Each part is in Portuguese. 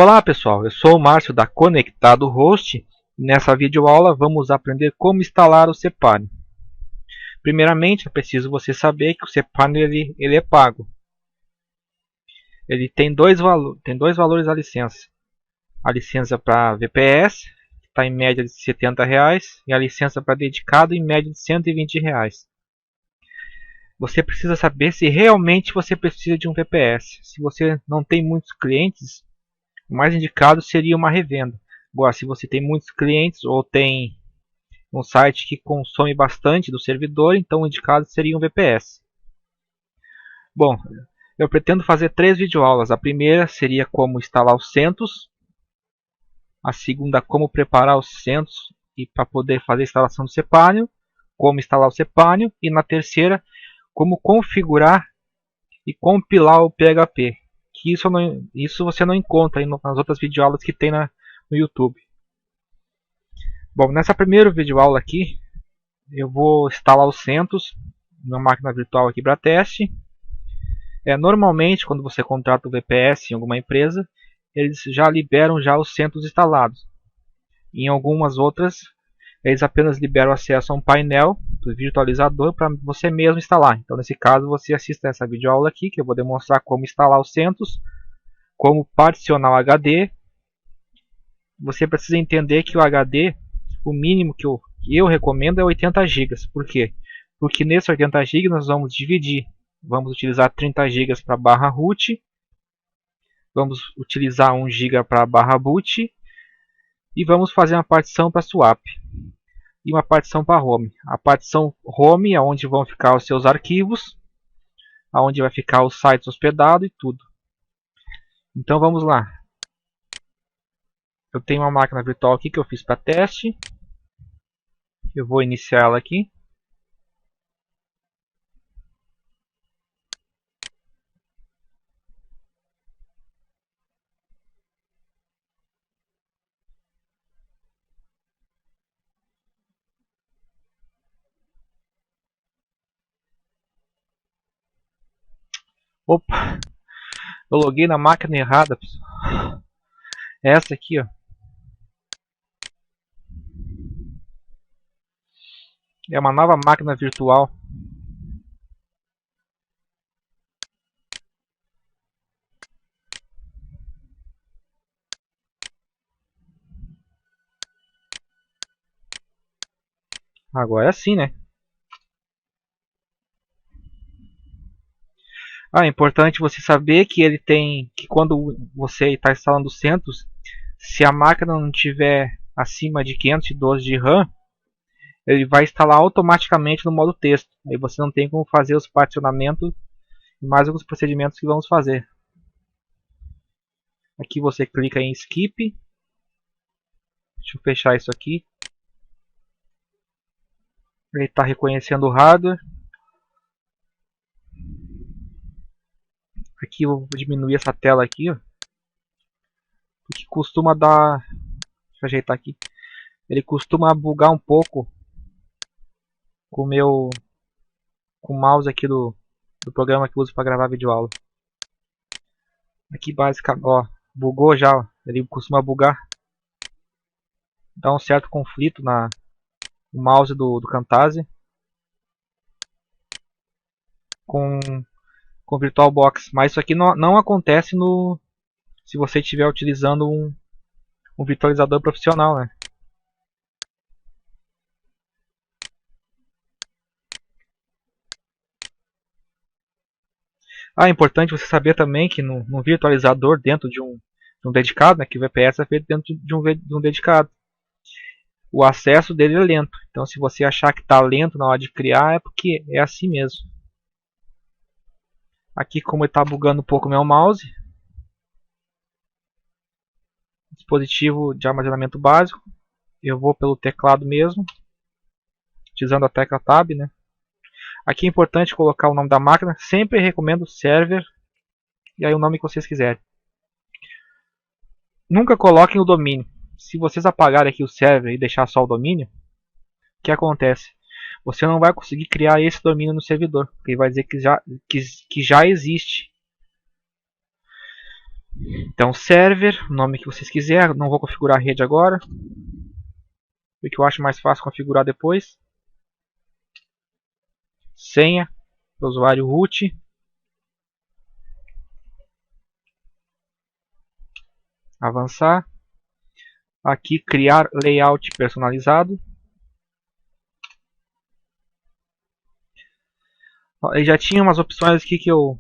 Olá pessoal, eu sou o Márcio da Conectado Host e nessa videoaula vamos aprender como instalar o cPanel. Primeiramente é preciso você saber que o cPanel ele é pago. Ele tem dois valores a licença. A licença para VPS, que está em média de R$ 70, e a licença para dedicado em média de R$ 120. Você precisa saber se realmente você precisa de um VPS. Se você não tem muitos clientes, o mais indicado seria uma revenda. Agora, se você tem muitos clientes ou tem um site que consome bastante do servidor, então o indicado seria um VPS. Bom, eu pretendo fazer 3 videoaulas. A primeira seria como instalar o CentOS, a segunda como preparar o CentOS e para poder fazer a instalação do cPanel, como instalar o cPanel, e na terceira como configurar e compilar o PHP. Que isso você não encontra aí nas outras videoaulas que tem no YouTube. Bom, nessa primeira videoaula aqui, eu vou instalar o CentOS na máquina virtual aqui para teste. Normalmente, quando você contrata o VPS em alguma empresa, eles já liberam já os CentOS instalados. Em algumas outras, eles apenas liberam acesso a um painel do virtualizador para você mesmo instalar. Então, nesse caso, você assista essa videoaula aqui, que eu vou demonstrar como instalar o CentOS, como particionar o HD. Você precisa entender que o HD, o mínimo que eu recomendo é 80 GB. Por quê? Porque nesse 80 GB nós vamos dividir. Vamos utilizar 30 GB para barra root, vamos utilizar 1 GB para barra boot e vamos fazer uma partição para swap e uma partição para home. A partição home é onde vão ficar os seus arquivos, aonde vai ficar os sites hospedados e tudo. Então vamos lá. Eu tenho uma máquina virtual aqui que eu fiz para teste. Eu vou iniciar ela aqui. Opa, eu loguei na máquina errada, pessoal. Essa aqui, ó. É uma nova máquina virtual. Agora é assim, né? É importante você saber que ele tem que quando você está instalando o CentOS, se a máquina não tiver acima de 512 de RAM, ele vai instalar automaticamente no modo texto. Aí você não tem como fazer os particionamentos e mais alguns procedimentos que vamos fazer. Aqui você clica em Skip. Deixa eu fechar isso aqui. Ele está reconhecendo o hardware. Aqui eu vou diminuir essa tela aqui, ó, porque costuma dar. Deixa eu ajeitar aqui. Ele costuma bugar um pouco com o mouse aqui do programa que eu uso para gravar videoaula. Aqui basicamente, ó, bugou já, ó. Ele costuma bugar. Dá um certo conflito no mouse do Camtasia com o VirtualBox, mas isso aqui não acontece se você estiver utilizando um virtualizador profissional, né? É importante você saber também que no virtualizador dentro de um dedicado, né, que o VPS é feito dentro de um dedicado, o acesso dele é lento. Então, se você achar que está lento na hora de criar, é porque é assim mesmo. Aqui, como ele está bugando um pouco o meu mouse, dispositivo de armazenamento básico, eu vou pelo teclado mesmo, utilizando a tecla Tab, né? Aqui é importante colocar o nome da máquina, sempre recomendo server e aí o nome que vocês quiserem. Nunca coloquem o domínio. Se vocês apagarem aqui o server e deixar só o domínio, o que acontece? Você não vai conseguir criar esse domínio no servidor, porque vai dizer que já existe. Então server, o nome que vocês quiserem, não vou configurar a rede agora, porque eu acho mais fácil configurar depois. Senha, usuário root. Avançar. Aqui criar layout personalizado. Eu já tinha umas opções aqui que eu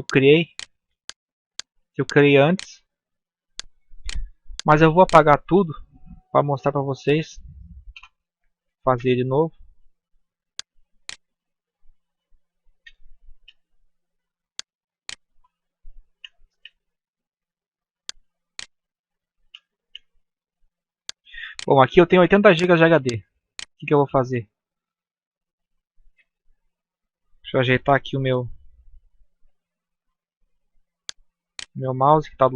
criei antes, mas eu vou apagar tudo para mostrar para vocês, fazer de novo. Bom, aqui eu tenho 80 GB de HD. O que eu vou fazer? Deixa eu ajeitar aqui o meu mouse que tá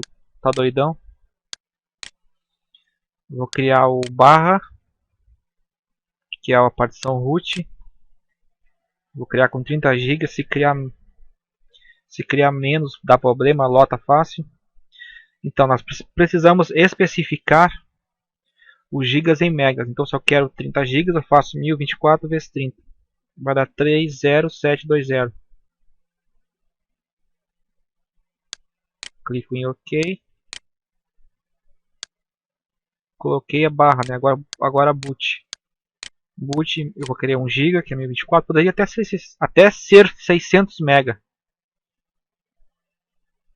doidão. Vou criar o barra, que é a partição root. Vou criar com 30 GB. Se criar menos dá problema, lota fácil. Então nós precisamos especificar os gigas em megas. Então se eu quero 30 GB, eu faço 1024 vezes 30. Vai dar 30720. Clico em OK. Coloquei a barra, né? Agora boot. Boot, eu vou querer 1 GB, que é 1024. Poderia até ser 600 MB.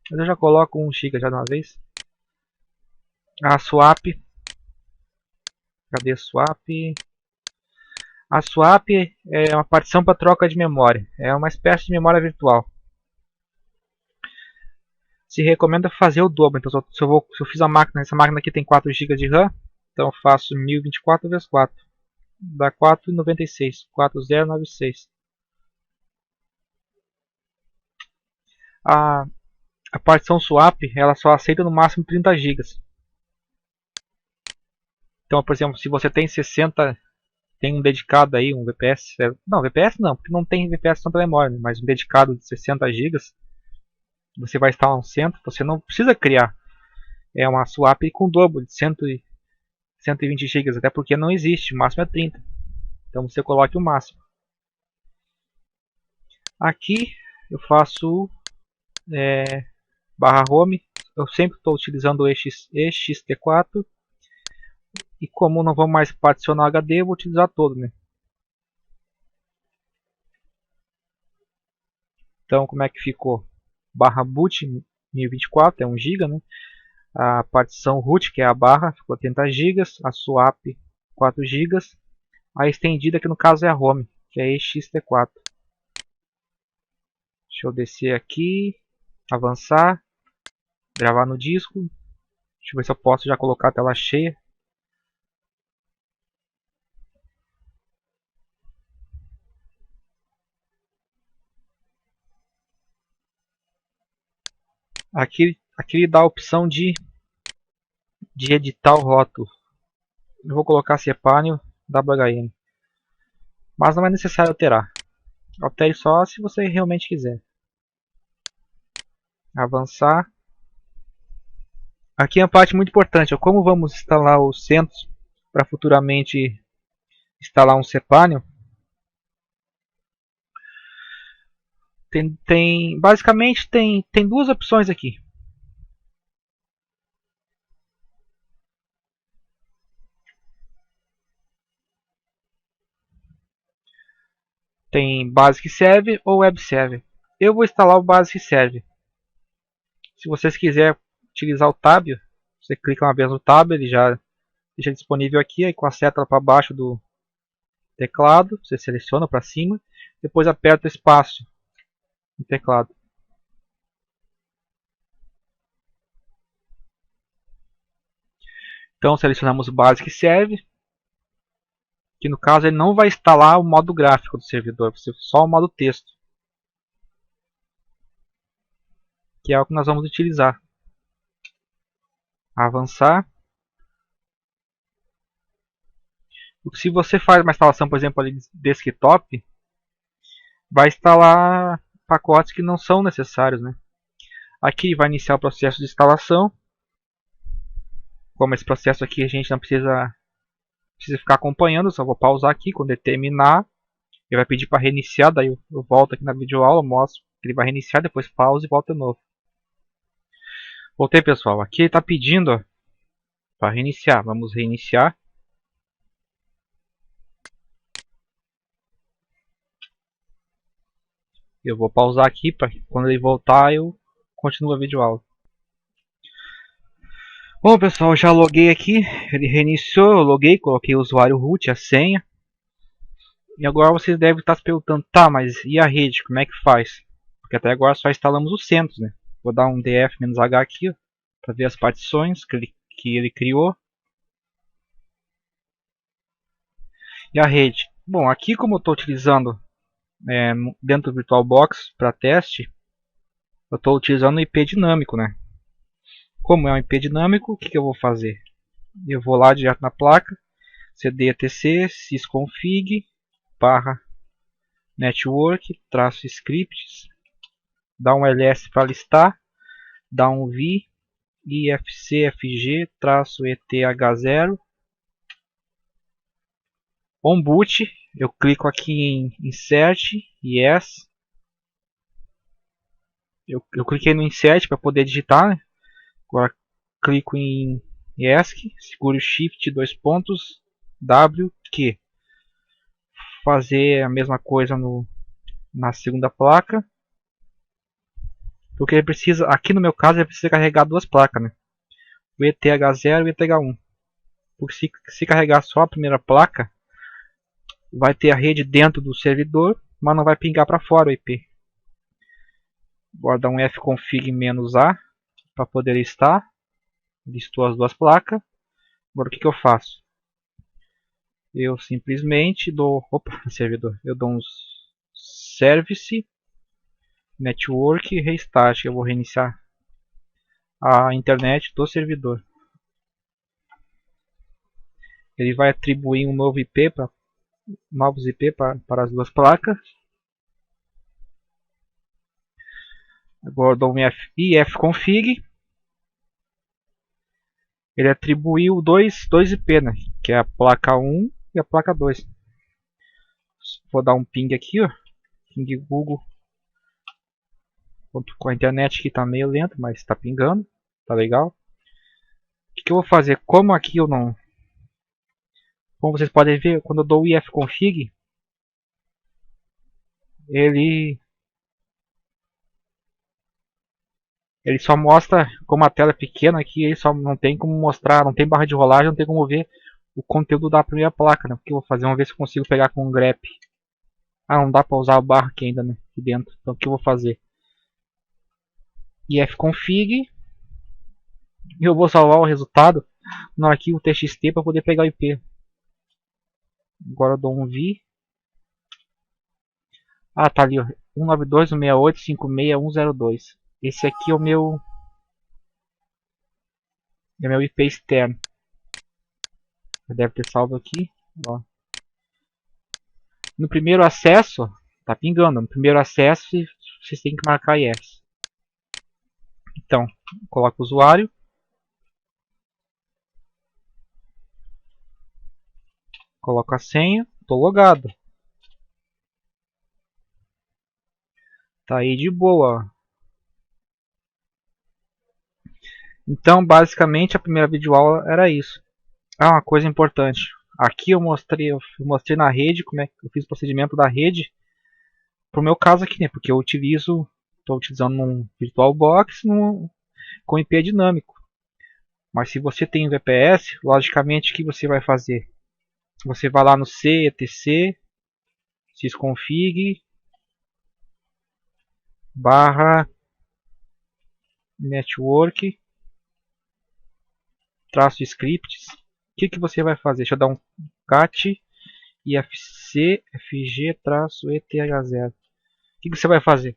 Mas eu já coloco 1 GB já de uma vez. A swap. Cadê a swap? A swap é uma partição para troca de memória. É uma espécie de memória virtual. Se recomenda fazer o dobro. Então, se eu fiz a máquina, essa máquina aqui tem 4 GB de RAM, então eu faço 1024 vezes 4. Dá 496. 4096. A partição swap, ela só aceita no máximo 30 GB. Então, por exemplo, se você tem 60, tem um dedicado aí, um VPS. Não, VPS não, porque não tem VPS na memória, né? Mas um dedicado de 60 GB, você vai instalar um centro, você não precisa criar. É uma swap com dobro de 120 GB, até porque não existe, o máximo é 30. Então você coloque o máximo. Aqui eu faço barra home. Eu sempre estou utilizando o ext4. E como não vou mais particionar HD, eu vou utilizar todo, né? Então como é que ficou? Barra boot 1024 é 1 GB, né? A partição root, que é a barra, ficou 30 GB. A swap 4 GB. A estendida, que no caso é a home, que é ext4. Deixa eu descer aqui, avançar, gravar no disco. Deixa eu ver se eu posso já colocar a tela cheia. Aqui ele dá a opção de editar o rótulo. Eu vou colocar cpanel WHN. Mas não é necessário alterar. Altere só se você realmente quiser. Avançar. Aqui é uma parte muito importante. Como vamos instalar os centros para futuramente instalar um cpanel. Basicamente tem duas opções aqui. Tem Basic Server ou Web Server. Eu vou instalar o Basic Server. Se vocês quiserem utilizar o tab, você clica uma vez no tab, ele já deixa disponível aqui, aí com a seta para baixo do teclado, você seleciona para cima, depois aperta o espaço no teclado. Então selecionamos o Basic Server, que no caso ele não vai instalar o modo gráfico do servidor, vai ser só o modo texto, que é o que nós vamos utilizar. Avançar. Se você faz uma instalação, por exemplo, ali de desktop, vai instalar pacotes que não são necessários, né? Aqui vai iniciar o processo de instalação. Como esse processo aqui a gente não precisa ficar acompanhando, só vou pausar aqui. Quando ele terminar, ele vai pedir para reiniciar, daí eu volto aqui na videoaula, mostro que ele vai reiniciar, depois pausa e volta de novo. Voltei, pessoal. Aqui ele está pedindo para reiniciar. Vamos reiniciar. Eu vou pausar aqui para quando ele voltar eu continuo a videoaula. Bom, pessoal, eu já loguei aqui. Ele reiniciou, eu loguei, coloquei o usuário root, a senha. E agora vocês devem estar se perguntando, tá, mas e a rede, como é que faz? Porque até agora só instalamos os centros, né? Vou dar um df-h aqui, para ver as partições que ele criou. E a rede. Bom, aqui como eu estou utilizando dentro do VirtualBox para teste, eu estou utilizando o IP dinâmico, né? Como é um IP dinâmico, o que eu vou fazer? Eu vou lá direto na placa, cd etc sysconfig barra network traço scripts, dá um ls para listar, dá um v ifcfg traço eth0 on boot. Eu clico aqui em insert yes. Eu cliquei no insert para poder digitar, né? Agora clico em ESC, seguro Shift 2 pontos W Q. Fazer a mesma coisa na segunda placa. Porque ele precisa, aqui no meu caso, ele precisa carregar duas placas, né? O ETH0 e o ETH1. Porque se carregar só a primeira placa, vai ter a rede dentro do servidor, mas não vai pingar para fora o IP. Agora dá um fconfig-a para poder listar. Listou as duas placas. Agora o que eu faço? Eu simplesmente dou, servidor, eu dou um service network restart. Eu vou reiniciar a internet do servidor. Ele vai atribuir um novo IP para novos IP para as duas placas. Agora dou um ifconfig. Ele atribuiu dois IP, né? Que é a placa 1 e a placa 2. Vou dar um ping aqui, ó. Ping Google. Com a internet que está meio lento, mas está pingando. Tá legal. O que eu vou fazer? Como aqui eu não... Como vocês podem ver, quando eu dou o ifconfig, ele só mostra, como a tela é pequena aqui, ele só não tem como mostrar, não tem barra de rolagem, não tem como ver o conteúdo da primeira placa, né? O que eu vou fazer? Vamos ver se eu consigo pegar com um grep. Ah, não dá para usar a barra aqui ainda, né? Aqui dentro. Então o que eu vou fazer? ifconfig. E eu vou salvar o resultado no arquivo txt para poder pegar o IP. Agora eu dou um v. Ah, tá ali, ó. 192.168.56.102. Esse aqui é o meu IP externo. Deve ter salvo aqui, ó. No primeiro acesso, tá pingando. No primeiro acesso, vocês têm que marcar yes. Então, coloco o usuário. Coloco a senha. Tô logado. Tá aí de boa. Então, basicamente, a primeira videoaula era isso. Ah, uma coisa importante. Aqui eu mostrei na rede como é que eu fiz o procedimento da rede. Pro meu caso aqui, né? Porque eu estou utilizando um VirtualBox com IP dinâmico. Mas se você tem um VPS, logicamente o que você vai fazer? Você vai lá no c etc sysconfig barra network traço scripts. O que você vai fazer? Deixa eu dar um cat ifcfg traço eth0. O que você vai fazer?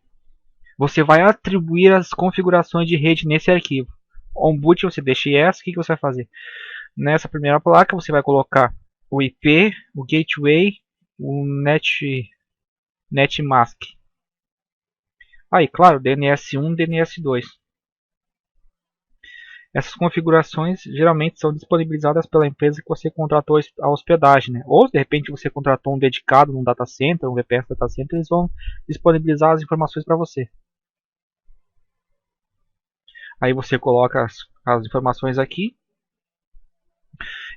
Você vai atribuir as configurações de rede nesse arquivo. On boot você deixa yes. O que você vai fazer? Nessa primeira placa você vai colocar o IP, o gateway, o netmask. Aí, claro, DNS1 e DNS2. Essas configurações geralmente são disponibilizadas pela empresa que você contratou a hospedagem, né? Ou de repente você contratou um dedicado num data center, um VPS data center, eles vão disponibilizar as informações para você. Aí você coloca as informações aqui.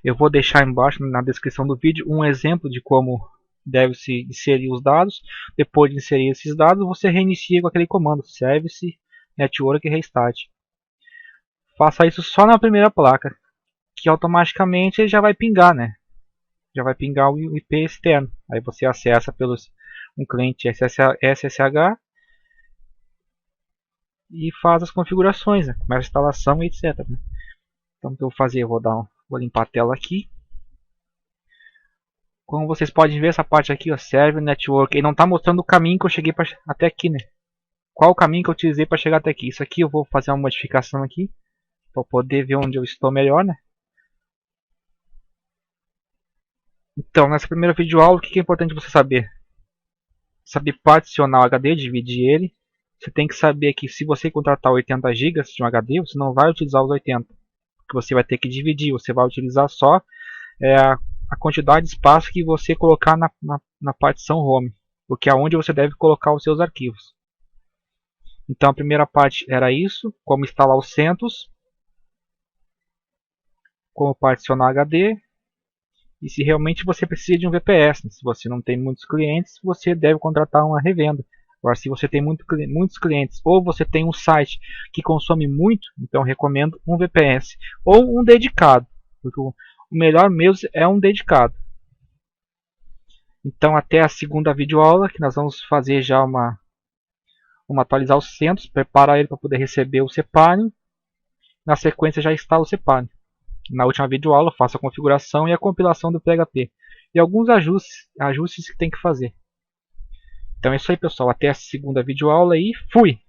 Eu vou deixar embaixo na descrição do vídeo um exemplo de como deve-se inserir os dados. Depois de inserir esses dados, você reinicia com aquele comando service network restart. Faça isso só na primeira placa, que automaticamente ele já vai pingar, né? Já vai pingar o IP externo. Aí você acessa pelos um cliente SSH e faz as configurações, né? Começa a instalação e etc. Né? Então o que eu vou fazer? Eu vou limpar a tela aqui. Como vocês podem ver, essa parte aqui, ó, Server Network, ele não está mostrando o caminho que eu cheguei até aqui, né? Qual o caminho que eu utilizei para chegar até aqui? Isso aqui eu vou fazer uma modificação aqui para poder ver onde eu estou melhor, né? Então, nessa primeira videoaula, o que é importante você saber? Saber particionar o HD, dividir ele. Você tem que saber que se você contratar 80 GB de um HD, você não vai utilizar os 80, porque você vai ter que dividir. Você vai utilizar só a quantidade de espaço que você colocar na partição home, porque é onde você deve colocar os seus arquivos. Então a primeira parte era isso, como instalar o CentOS, como particionar HD, e se realmente você precisa de um VPS. Se você não tem muitos clientes, você deve contratar uma revenda. Agora, se você tem muitos clientes ou você tem um site que consome muito, então recomendo um VPS ou um dedicado, porque o melhor mesmo é um dedicado. Então até a segunda videoaula, que nós vamos fazer já vamos atualizar o CentOS, preparar ele para poder receber o cPanel. Na sequência já instala o cPanel. Na última videoaula faço a configuração e a compilação do PHP. E alguns ajustes que tem que fazer. Então é isso aí, pessoal. Até a segunda videoaula e fui!